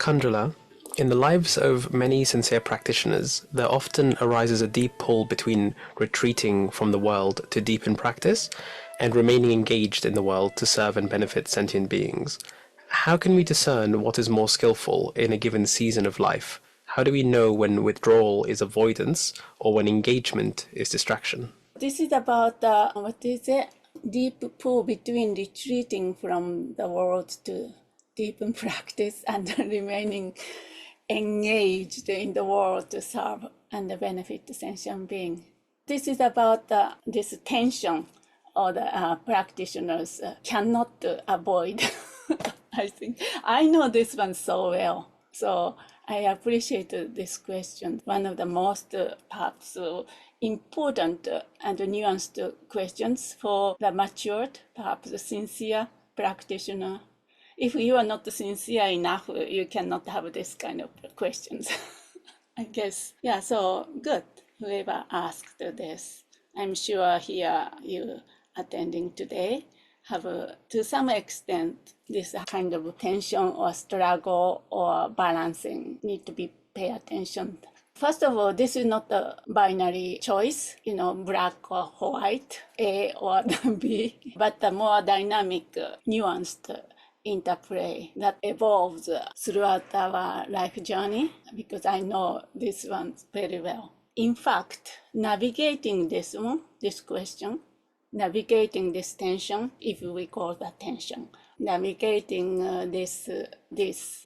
Kandrila, in the lives of many sincere practitioners, there often arises a deep pull between retreating from the world to deepen practice and remaining engaged in the world to serve and benefit sentient beings. How can we discern what is more skillful in a given season of life? How do we know when withdrawal is avoidance or when engagement is distraction? This is about deep pull between retreating from the world to deepen practice and remaining engaged in the world to serve and benefit the sentient being. This is about this tension or the practitioners cannot avoid. I think I know this one so well. So I appreciate this question. One of the most perhaps important and nuanced questions for the matured, perhaps the sincere practitioner. If you are not sincere enough, you cannot have this kind of questions, I guess. Yeah, so good, whoever asked this. I'm sure here you attending today have, to some extent, this kind of tension or struggle or balancing need to be pay attention. First of all, this is not a binary choice, black or white, A or B, but a more dynamic, nuanced interplay that evolves throughout our life journey, because I know this one very well. In fact, navigating this question, navigating this tension, if we call that tension, navigating this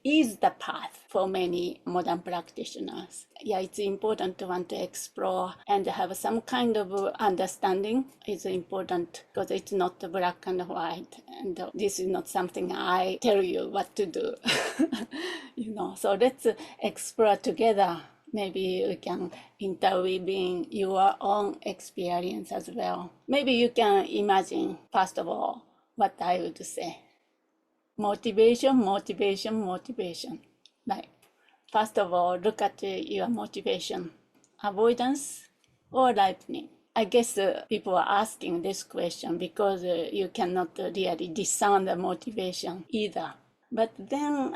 is the path for many modern practitioners. Yeah, it's important to want to explore and have some kind of understanding. It's important because it's not black and white, and this is not something I tell you what to do. So let's explore together. Maybe we can interweave in your own experience as well. Maybe you can imagine, first of all, what I would say. Motivation. Like, first of all, look at your motivation. Avoidance or ripening? I guess people are asking this question because you cannot really discern the motivation either. But then,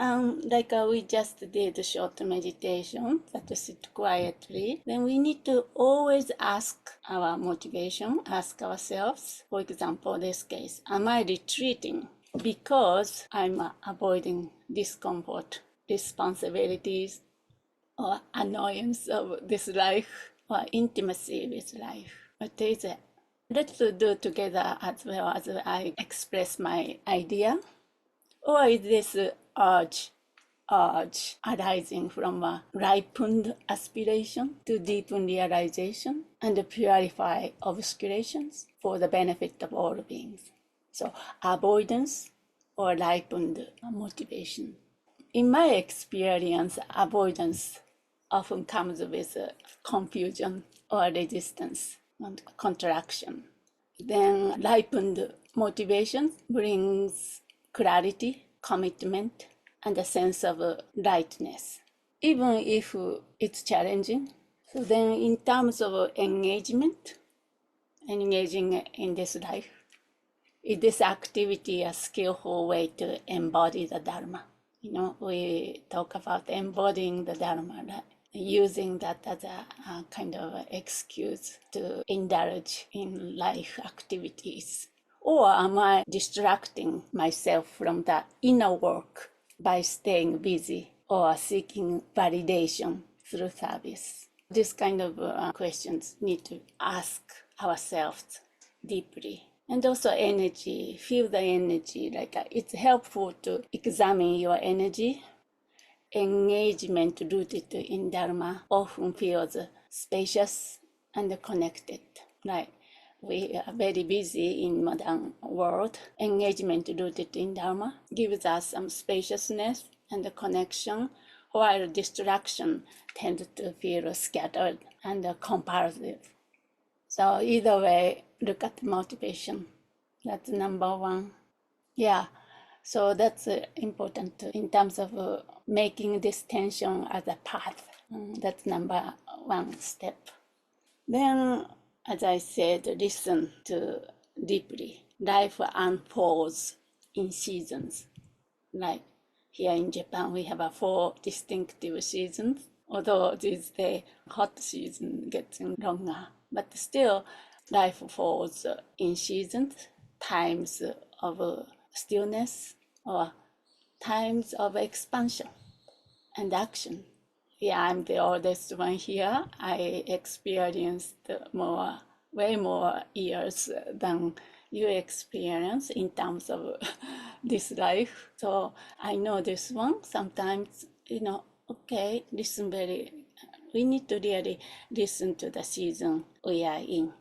we just did a short meditation, that to sit quietly, then we need to always ask our motivation, ask ourselves, for example, this case, am I retreating because I'm avoiding discomfort, responsibilities, or annoyance of this life, or intimacy with life? What is it? Let's do together as well as I express my idea. Or is this urge arising from a ripened aspiration to deepen realization and purify obscurations for the benefit of all beings? So avoidance or ripened motivation. In my experience, avoidance often comes with confusion or resistance and contraction. Then ripened motivation brings clarity, commitment, and a sense of rightness, even if it's challenging. So then in terms of engaging in this life, is this activity a skillful way to embody the Dharma? We talk about embodying the Dharma, right? Using that as a kind of excuse to indulge in life activities. Or am I distracting myself from the inner work by staying busy or seeking validation through service? This kind of questions need to ask ourselves deeply. And also energy, feel the energy. It's helpful to examine your energy. Engagement rooted in Dharma often feels spacious and connected. We are very busy in modern world. Engagement rooted in Dharma gives us some spaciousness and connection, while distraction tends to feel scattered and compulsive. So either way, look at motivation. That's number one. Yeah, so that's important in terms of making this tension as a path. That's number one step. Then, as I said, listen to deeply. Life unfolds in seasons. Here in Japan, we have 4 distinctive seasons, although this the hot season gets longer. But still, life falls in seasons, times of stillness, or times of expansion and action. Yeah, I'm the oldest one here. I experienced way more years than you experience in terms of this life. So I know this one. Sometimes, okay, we need to really listen to the season we are in.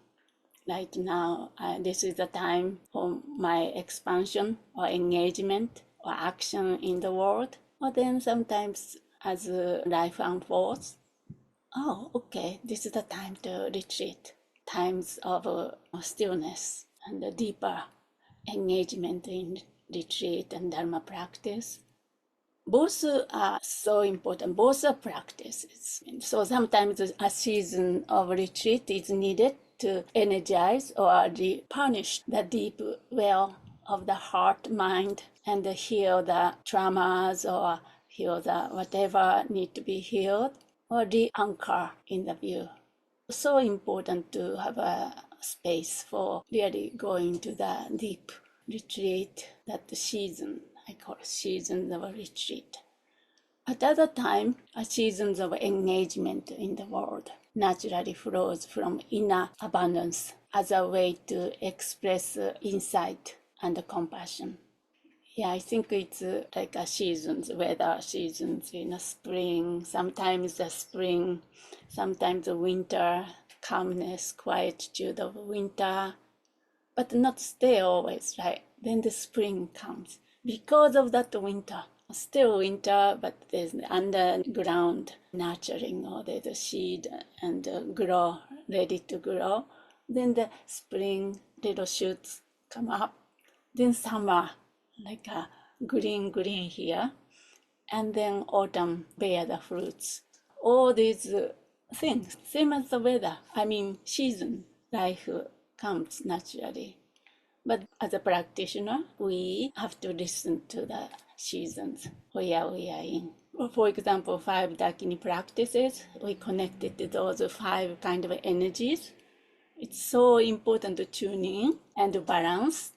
Right now, this is the time for my expansion or engagement or action in the world. Or then sometimes as life unfolds, oh, okay, this is the time to retreat, times of stillness and a deeper engagement in retreat and Dharma practice. Both are so important, both are practices. So sometimes a season of retreat is needed to energize or replenish the deep well of the heart, mind, and heal the traumas or heal the whatever need to be healed or re-anchor in the view. So important to have a space for really going to the deep retreat, that season, I call it seasons of a retreat. At other time, a seasons of engagement in the world naturally flows from inner abundance as a way to express insight and compassion. Yeah, I think it's like a seasons, weather seasons, spring, sometimes the spring, sometimes the winter, calmness, quietude of winter, but not stay always, right? Then the spring comes. Because of that winter, still winter, but there's the underground nurturing, or there's a seed and grow, ready to grow. Then the spring, little shoots come up. Then summer, like a green here, and then autumn bear the fruits. All these things, same as the weather. I mean, season, life comes naturally. But as a practitioner, we have to listen to the seasons where we are in. For example, 5 Dakini practices, we connected to those 5 kind of energies. It's so important to tune in and balance.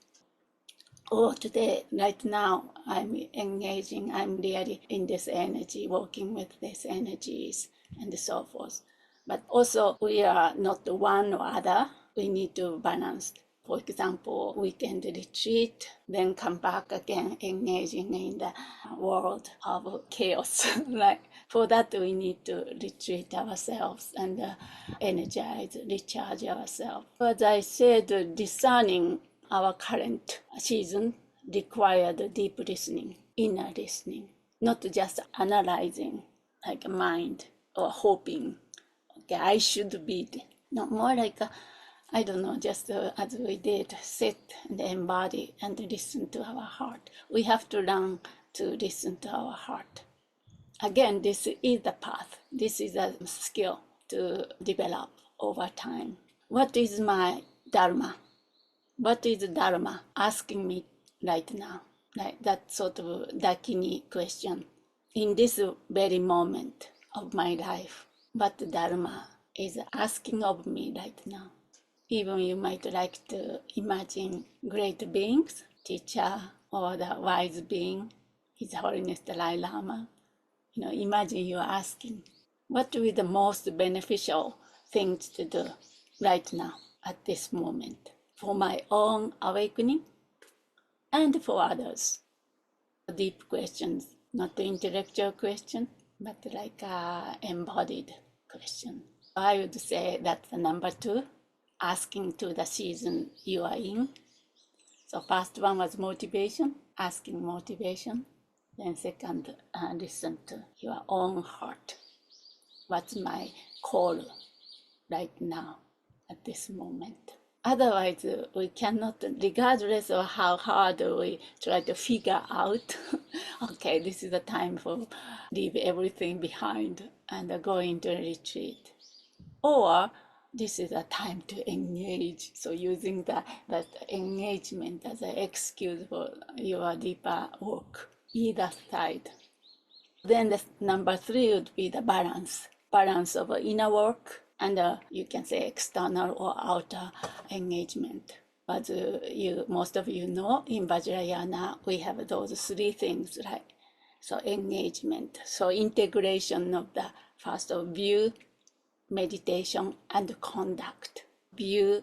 Oh, today, right now, I'm engaging, I'm really in this energy, working with these energies and so forth. But also, we are not one or other. We need to balance. For example, weekend retreat, then come back again, engaging in the world of chaos. Like for that, we need to retreat ourselves and energize, recharge ourselves. As I said, discerning our current season required deep listening, inner listening, not just analyzing like a mind or hoping, okay, I should be. No, more like, I don't know, just as we did, sit and embody and listen to our heart. We have to learn to listen to our heart. Again, this is the path. This is a skill to develop over time. What is my Dharma? What is Dharma? Asking me right now, like that sort of Dakini question. In this very moment of my life, what Dharma is asking of me right now. Even you might like to imagine great beings, teacher or the wise being, His Holiness Dalai Lama. Imagine you asking, what will be the most beneficial things to do right now at this moment? For my own awakening and for others. Deep questions, not the intellectual question, but like embodied question. I would say that's the number 2, asking to the season you are in. So first one was motivation, asking motivation. Then second, listen to your own heart. What's my call right now at this moment? Otherwise, we cannot, regardless of how hard we try to figure out, okay, this is the time for leave everything behind and go into a retreat. Or this is a time to engage. So using that engagement as an excuse for your deeper work. either side. Then the number 3 would be the balance of inner work and you can say external or outer engagement. As most of you know, in Vajrayana, we have those 3 things, right? So engagement, so integration of the first of view, meditation, and conduct. View,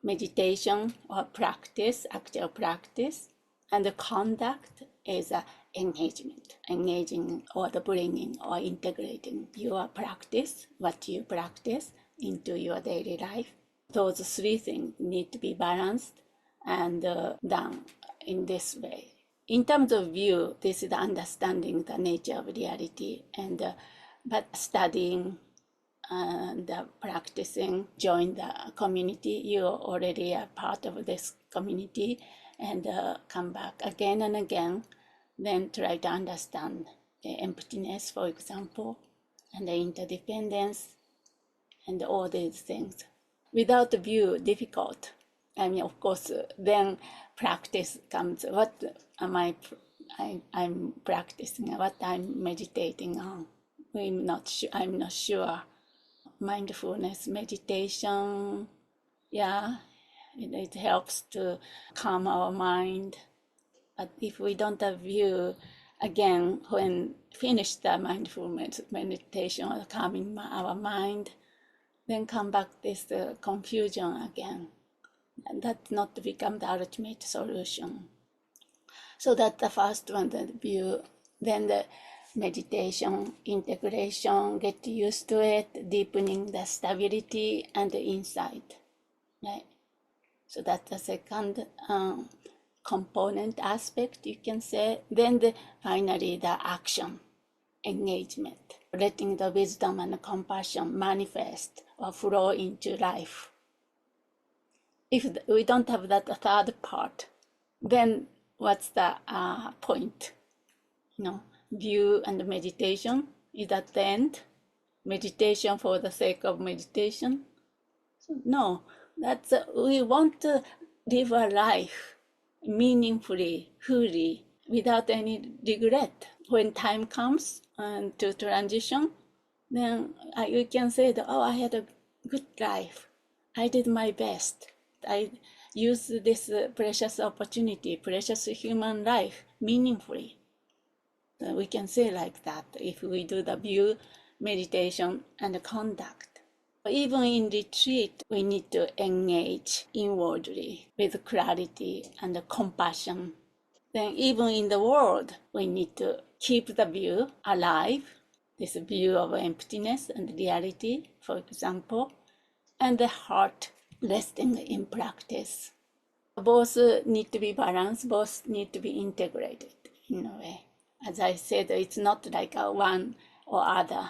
meditation or practice, actual practice, and the conduct is engaging or the bringing or integrating your practice, what you practice, into your daily life. Those 3 things need to be balanced and done in this way. In terms of view, this is understanding the nature of reality, and but studying and practicing, join the community. You already are part of this community, and come back again and again, then try to understand the emptiness, for example, and the interdependence, and all these things. Without the view, difficult. I mean, of course, then practice comes. What am I'm practicing? What I'm meditating on? I'm not sure. Mindfulness meditation, yeah, it helps to calm our mind. But if we don't have view, again, when finish the mindfulness meditation or calming our mind, then come back this confusion again. And that not to become the ultimate solution. So that's the first one, the view. Then the meditation, integration, get used to it, deepening the stability and the insight, right? So that's the second component aspect, you can say. Then finally the action, engagement, letting the wisdom and compassion manifest or flow into life. If we don't have that third part, then what's the point? View and meditation is at the end. Meditation for the sake of meditation. No, that's we want to live a life meaningfully, fully, without any regret. When time comes to transition, then you can say that, oh, I had a good life. I did my best. I used this precious opportunity, precious human life meaningfully. We can say like that if we do the view, meditation, and conduct. Even in retreat, we need to engage inwardly with clarity and compassion. Then even in the world, we need to keep the view alive, this view of emptiness and reality, for example, and the heart resting in practice. Both need to be balanced, both need to be integrated in a way. As I said, it's not like a one or other.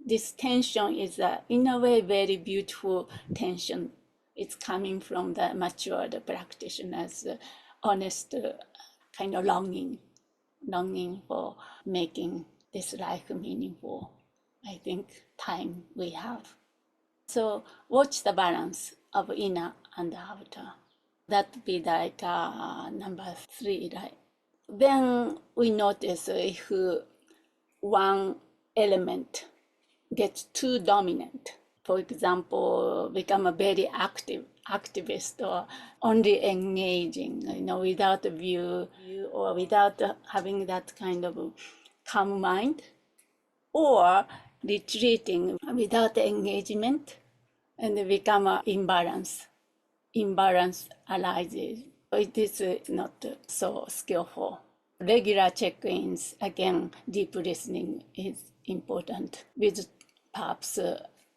This tension is, in a way, very beautiful tension. It's coming from the matured practitioners' honest kind of longing for making this life meaningful. I think time we have. So watch the balance of inner and outer. That would be like number 3, right? Then we notice if one element gets too dominant, for example, become a very activist or only engaging, without a view or without having that kind of calm mind, or retreating without engagement and become an imbalance. Imbalance arises. It is not so skillful. Regular check-ins, again, deep listening is important with perhaps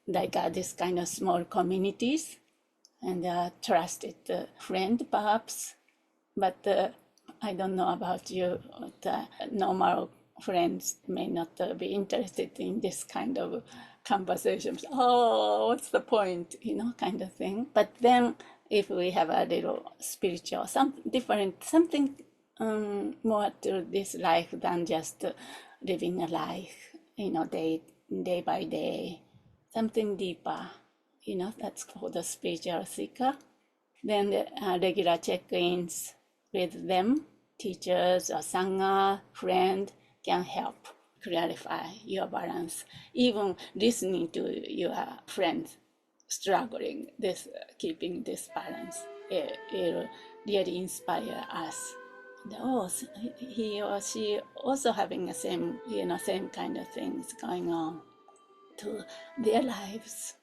like this kind of small communities and a trusted friend perhaps. But I don't know about you, the normal friends may not be interested in this kind of conversations. Oh, what's the point, kind of thing. But then if we have a little spiritual, something more to this life than just living a life, day by day, something deeper, that's called the spiritual seeker. Then the regular check-ins with them, teachers or sangha, friend can help clarify your balance. Even listening to your friends struggling this keeping this balance, it really inspire us. Oh, he or she also having the same kind of things going on to their lives.